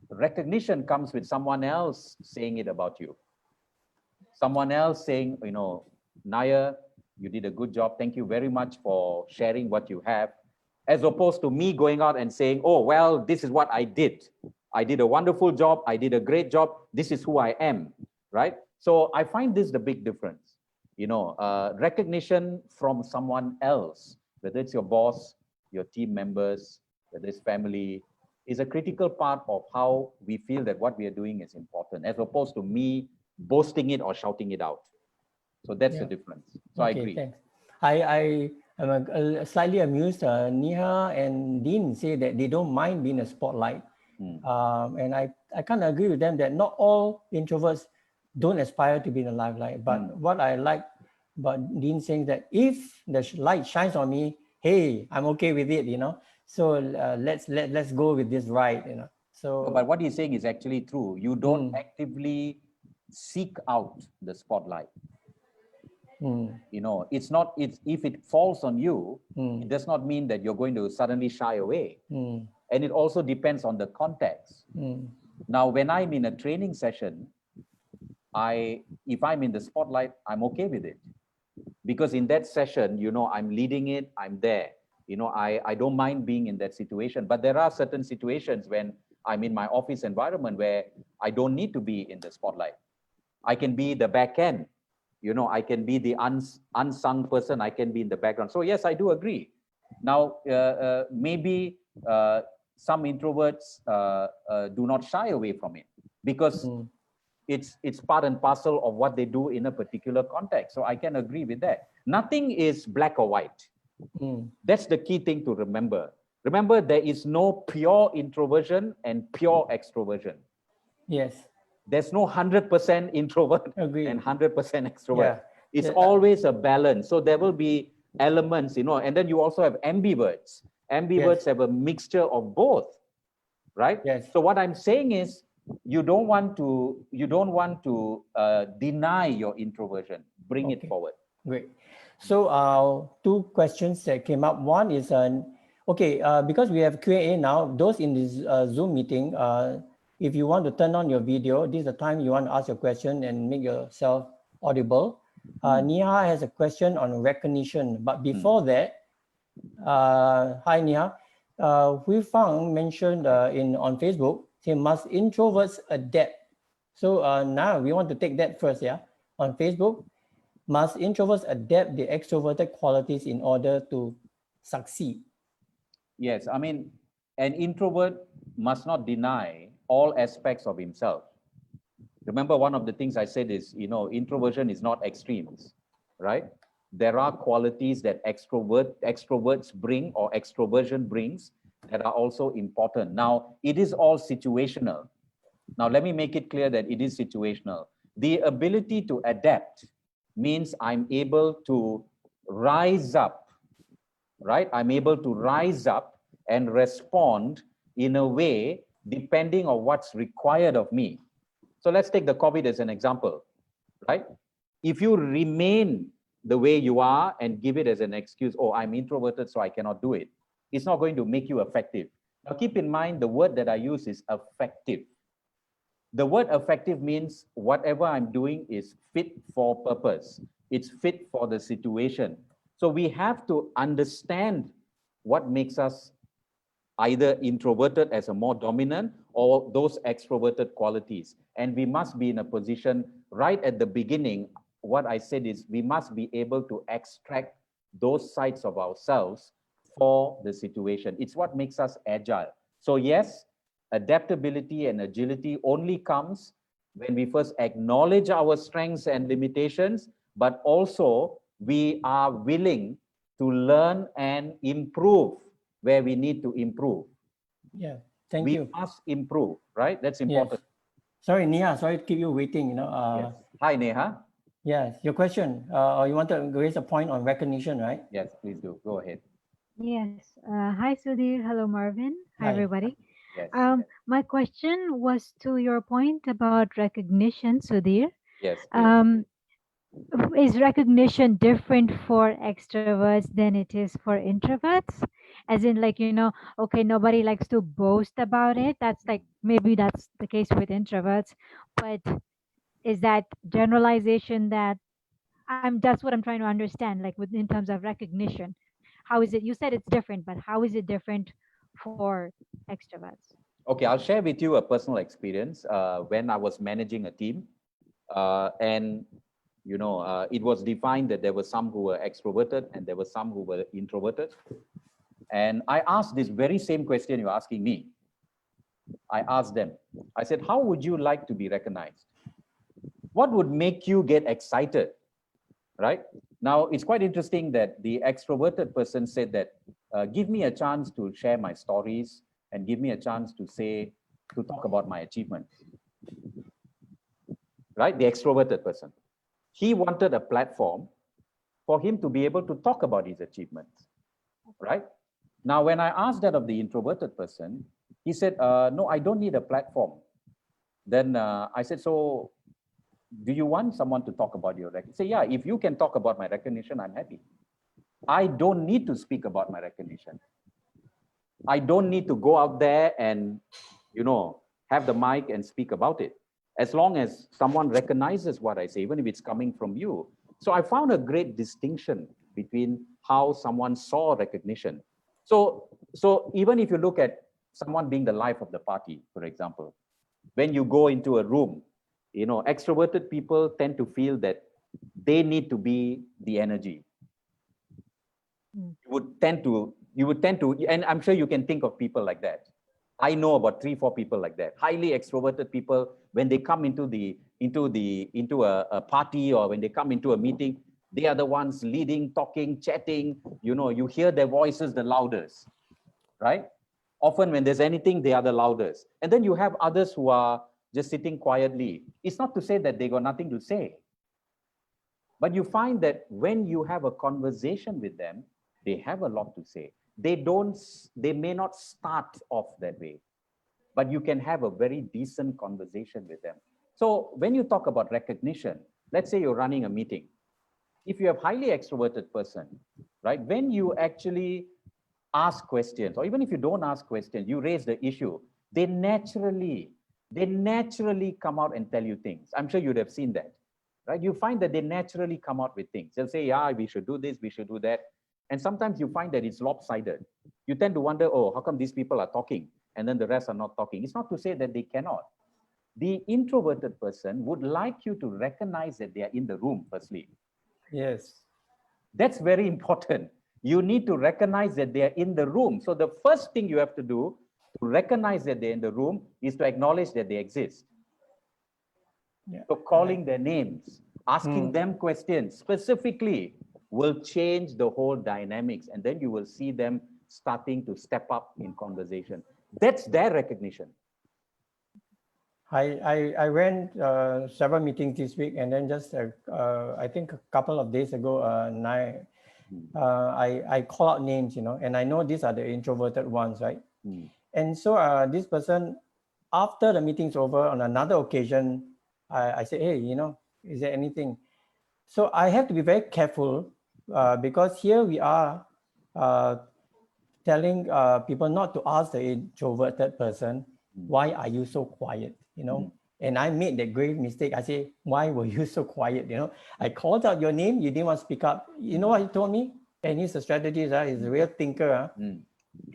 [SPEAKER 2] recognition comes with someone else saying it about you. Someone else saying, Nair, you did a good job. Thank you very much for sharing what you have. As opposed to me going out and saying, oh, well, this is what I did. I did a wonderful job. I did a great job. This is who I am, right? So I find this the big difference. Recognition from someone else, whether it's your boss, your team members, whether it's family, is a critical part of how we feel that what we are doing is important, as opposed to me boasting it or shouting it out. So that's the difference. So I agree.
[SPEAKER 1] Thanks. I'm slightly amused. Neha and Dean say that they don't mind being a spotlight. And I kind of agree with them that not all introverts don't aspire to be in the limelight. But what I like about Dean saying that if the light shines on me, hey, I'm okay with it, So let's go with this ride, So,
[SPEAKER 2] but what he's saying is actually true. You don't actively seek out the spotlight. If it falls on you, it does not mean that you're going to suddenly shy away. And it also depends on the context. Now, when I'm in a training session, if I'm in the spotlight, I'm okay with it. Because in that session, I'm leading it, I'm there. I don't mind being in that situation. But there are certain situations when I'm in my office environment where I don't need to be in the spotlight. I can be the back end. I can be the unsung person. I can be in the background. So yes, I do agree. Now, maybe some introverts do not shy away from it because it's part and parcel of what they do in a particular context. So I can agree with that. Nothing is black or white. That's the key thing to remember. Remember, there is no pure introversion and pure extroversion.
[SPEAKER 1] Yes.
[SPEAKER 2] There's no 100% introvert and 100% extrovert. It's always a balance. So there will be elements, and then you also have ambiverts. Ambiverts have a mixture of both, right?
[SPEAKER 1] Yes.
[SPEAKER 2] So what I'm saying is, you don't want to deny your introversion. Bring it forward.
[SPEAKER 1] Great. So two questions that came up. One is, because we have Q&A now, those in this Zoom meeting, if you want to turn on your video, this is the time you want to ask your question and make yourself audible. Neha has a question on recognition, but before that, Hi, Nia. We found mentioned on Facebook, say, must introverts adapt? So now we want to take that first, yeah? On Facebook, must introverts adapt the extroverted qualities in order to succeed?
[SPEAKER 2] Yes, I mean, an introvert must not deny all aspects of himself. Remember, one of the things I said is, introversion is not extremes, right? There are qualities that extroverts bring or extroversion brings that are also important. Now, it is all situational. Now, let me make it clear that it is situational. The ability to adapt means I'm able to rise up, right? I'm able to rise up and respond in a way depending on what's required of me. So let's take the COVID as an example, right? If you remain the way you are and give it as an excuse, oh, I'm introverted, so I cannot do it, it's not going to make you effective. Now, keep in mind, the word that I use is effective. The word effective means whatever I'm doing is fit for purpose. It's fit for the situation. So we have to understand what makes us either introverted as a more dominant or those extroverted qualities. And we must be in a position right at the beginning. What I said is we must be able to extract those sides of ourselves for the situation. It's what makes us agile. So yes, adaptability and agility only comes when we first acknowledge our strengths and limitations, but also we are willing to learn and improve where we need to improve.
[SPEAKER 1] Yeah, thank
[SPEAKER 2] We
[SPEAKER 1] you.
[SPEAKER 2] must improve, right? That's
[SPEAKER 1] Yes.
[SPEAKER 2] important.
[SPEAKER 1] Sorry, Nia, sorry to keep you waiting.
[SPEAKER 2] Yes. Hi, Neha.
[SPEAKER 1] Yes, your question, or you want to raise a point on recognition, right?
[SPEAKER 2] Yes, please do. Go ahead.
[SPEAKER 3] Yes. Hi, Sudhir. Hello, Marvin. Hi,
[SPEAKER 1] Hi.
[SPEAKER 3] everybody.
[SPEAKER 2] Yes.
[SPEAKER 3] My question was to your point about recognition, Sudhir.
[SPEAKER 2] Yes, please.
[SPEAKER 3] Um, is recognition different for extroverts than it is for introverts? As in, like, okay, nobody likes to boast about it. That's like, maybe that's the case with introverts, but is that generalization that that's what I'm trying to understand, like in terms of recognition. How is it? You said it's different, but how is it different for extroverts?
[SPEAKER 2] Okay, I'll share with you a personal experience when I was managing a team. And, it was defined that there were some who were extroverted and there were some who were introverted. And I asked this very same question you're asking me. I asked them, I said, how would you like to be recognized? What would make you get excited, right? Now, it's quite interesting that the extroverted person said that, give me a chance to share my stories and give me a chance to talk about my achievements, right? The extroverted person. He wanted a platform for him to be able to talk about his achievements, right? Now, when I asked that of the introverted person, he said, no, I don't need a platform. Then I said, so do you want someone to talk about your recognition? Say, yeah, if you can talk about my recognition, I'm happy. I don't need to speak about my recognition. I don't need to go out there and, have the mic and speak about it. As long as someone recognizes what I say, even if it's coming from you. So I found a great distinction between how someone saw recognition. So even if you look at someone being the life of the party, for example, when you go into a room, extroverted people tend to feel that they need to be the energy. You would tend to, and I'm sure you can think of people like that. I know about 3-4 people like that. Highly extroverted people, when they come into a party or when they come into a meeting, they are the ones leading, talking, chatting. You hear their voices the loudest, right? Often when there's anything, they are the loudest. And then you have others who are just sitting quietly. It's not to say that they got nothing to say. But you find that when you have a conversation with them, they have a lot to say. They may not start off that way, but you can have a very decent conversation with them. So when you talk about recognition, let's say you're running a meeting. If you have highly extroverted person, right, when you actually ask questions, or even if you don't ask questions, you raise the issue, they naturally come out and tell you things. I'm sure you'd have seen that, right? You find that they naturally come out with things. They'll say, yeah, we should do this, we should do that. And sometimes you find that it's lopsided. You tend to wonder, oh, how come these people are talking and then the rest are not talking? It's not to say that they cannot. The introverted person would like you to recognize that they are in the room, firstly.
[SPEAKER 1] Yes.
[SPEAKER 2] That's very important. You need to recognize that they are in the room. So the first thing you have to do to recognize that they're in the room is to acknowledge that they exist.
[SPEAKER 1] Yeah.
[SPEAKER 2] So calling their names, asking them questions specifically will change the whole dynamics. And then you will see them starting to step up in conversation. That's their recognition.
[SPEAKER 1] I ran several meetings this week, and then just I think a couple of days ago, I call out names, and I know these are the introverted ones, right? And so this person, after the meeting's over, on another occasion, I said, hey, is there anything? So I have to be very careful because here we are telling people not to ask the introverted person, why are you so quiet? And I made that grave mistake. I say, why were you so quiet? I called out your name, you didn't want to speak up. You know what he told me? And he's a strategist, he's a real thinker.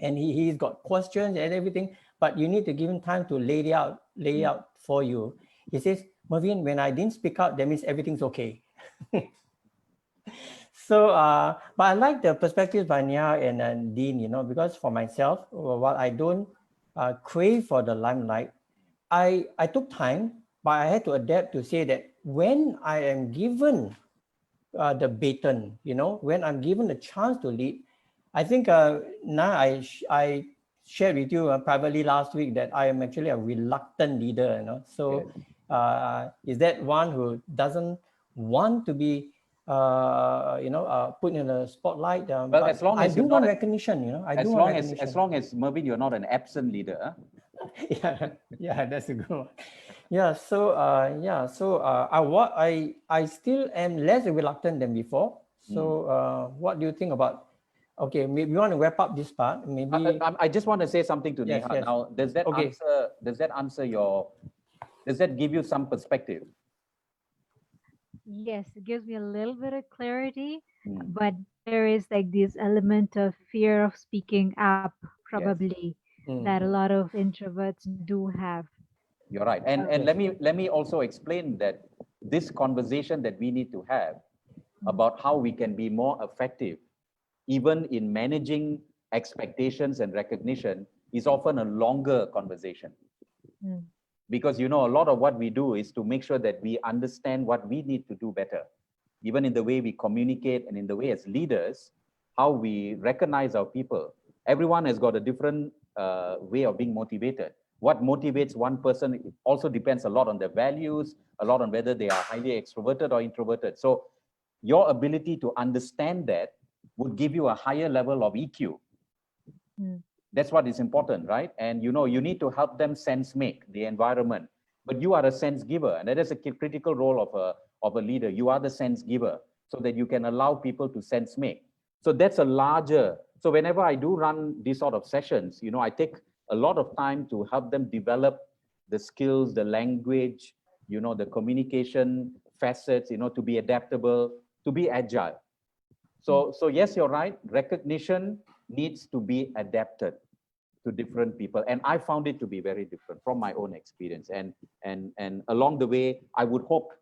[SPEAKER 1] And he's got questions and everything, but you need to give him time to lay out for you. He says, Mervin, when I didn't speak out, that means everything's okay. So, but I like the perspectives by Nia and Dean, because for myself, while I don't crave for the limelight, I took time, but I had to adapt to say that when I am given the baton, when I'm given the chance to lead, I think now I shared with you privately last week that I am actually a reluctant leader, So is that one who doesn't want to be put in the spotlight?
[SPEAKER 2] Well,
[SPEAKER 1] but
[SPEAKER 2] as long
[SPEAKER 1] I
[SPEAKER 2] as
[SPEAKER 1] do want recognition,
[SPEAKER 2] as long as Mervin, you're not an absent leader. Huh?
[SPEAKER 1] yeah, that's a good one. Yeah, so I still am less reluctant than before. So what do you think about? Okay, maybe we want to wrap up this part. Maybe
[SPEAKER 2] I just want to say something to
[SPEAKER 1] Yes,
[SPEAKER 2] Neha.
[SPEAKER 1] yes.
[SPEAKER 2] Now, does that give you some perspective?
[SPEAKER 3] Yes, it gives me a little bit of clarity, but there is like this element of fear of speaking up, probably, that a lot of introverts do have.
[SPEAKER 2] You're right. And let me also explain that this conversation that we need to have about how we can be more effective, even in managing expectations and recognition, is often a longer conversation. Because a lot of what we do is to make sure that we understand what we need to do better, even in the way we communicate and in the way as leaders, how we recognize our people. Everyone has got a different way of being motivated. What motivates one person also depends a lot on their values, a lot on whether they are highly extroverted or introverted. So your ability to understand that would give you a higher level of EQ. That's what is important, right? And you need to help them sense make the environment. But you are a sense giver, and that is a critical role of a leader. You are the sense giver, so that you can allow people to sense make. So that's a larger. So whenever I do run these sort of sessions, I take a lot of time to help them develop the skills, the language, the communication facets, to be adaptable, to be agile. So yes, you're right. Recognition needs to be adapted to different people, and I found it to be very different from my own experience. And along the way, I would hope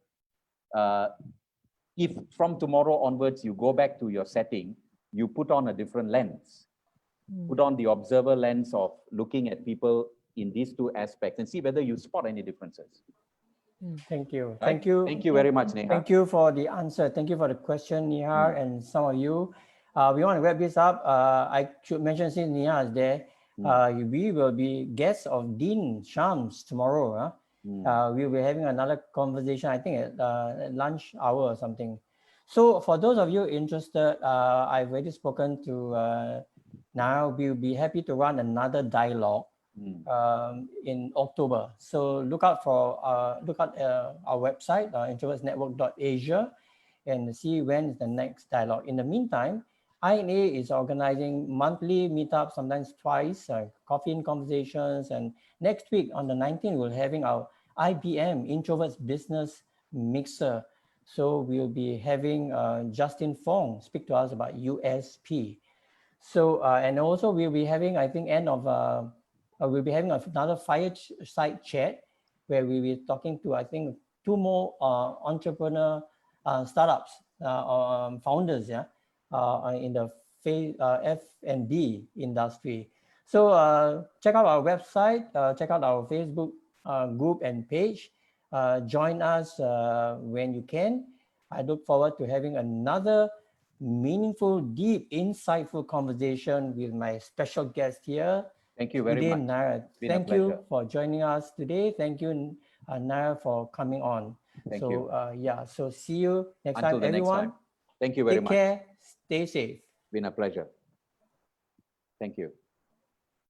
[SPEAKER 2] if from tomorrow onwards you go back to your setting, you put on a different lens, put on the observer lens of looking at people in these two aspects and see whether you spot any differences.
[SPEAKER 1] Thank you.
[SPEAKER 2] Right?
[SPEAKER 1] Thank you.
[SPEAKER 2] Thank you very much, Neha.
[SPEAKER 1] Thank you for the answer. Thank you for the question, Nihar, and some of you. We want to wrap this up. I should mention, since Nihar is there, we will be guests of Dean Shams tomorrow. We'll be having another conversation, I think at lunch hour or something. So for those of you interested, I've already spoken to now. We'll be happy to run another dialogue in October. So look at our website, introvertsnetwork.asia, and see when is the next dialogue. In the meantime, INA is organizing monthly meetups, sometimes twice, coffee and conversations. And next week on the 19th, we're having our IBM Introverts Business Mixer. So we'll be having Justin Fong speak to us about USP. So, and also we'll be having, I think, we'll be having another fireside chat where we'll be talking to, I think, two more entrepreneur startups, founders, yeah, in the F&B industry. So check out our website, check out our Facebook group and page. Join us when you can. I look forward to having another meaningful, deep, insightful conversation with my special guest here.
[SPEAKER 2] Thank you very
[SPEAKER 1] Sudhir
[SPEAKER 2] much.
[SPEAKER 1] Nair.
[SPEAKER 2] Been a
[SPEAKER 1] Thank you
[SPEAKER 2] pleasure.
[SPEAKER 1] for joining us today. Thank you, Nair, for coming on.
[SPEAKER 2] Thank
[SPEAKER 1] so,
[SPEAKER 2] you.
[SPEAKER 1] Yeah, so see you next
[SPEAKER 2] Until
[SPEAKER 1] time,
[SPEAKER 2] the next
[SPEAKER 1] everyone.
[SPEAKER 2] time. Thank you very
[SPEAKER 1] Take
[SPEAKER 2] much.
[SPEAKER 1] care. Stay safe.
[SPEAKER 2] Been a pleasure. Thank you.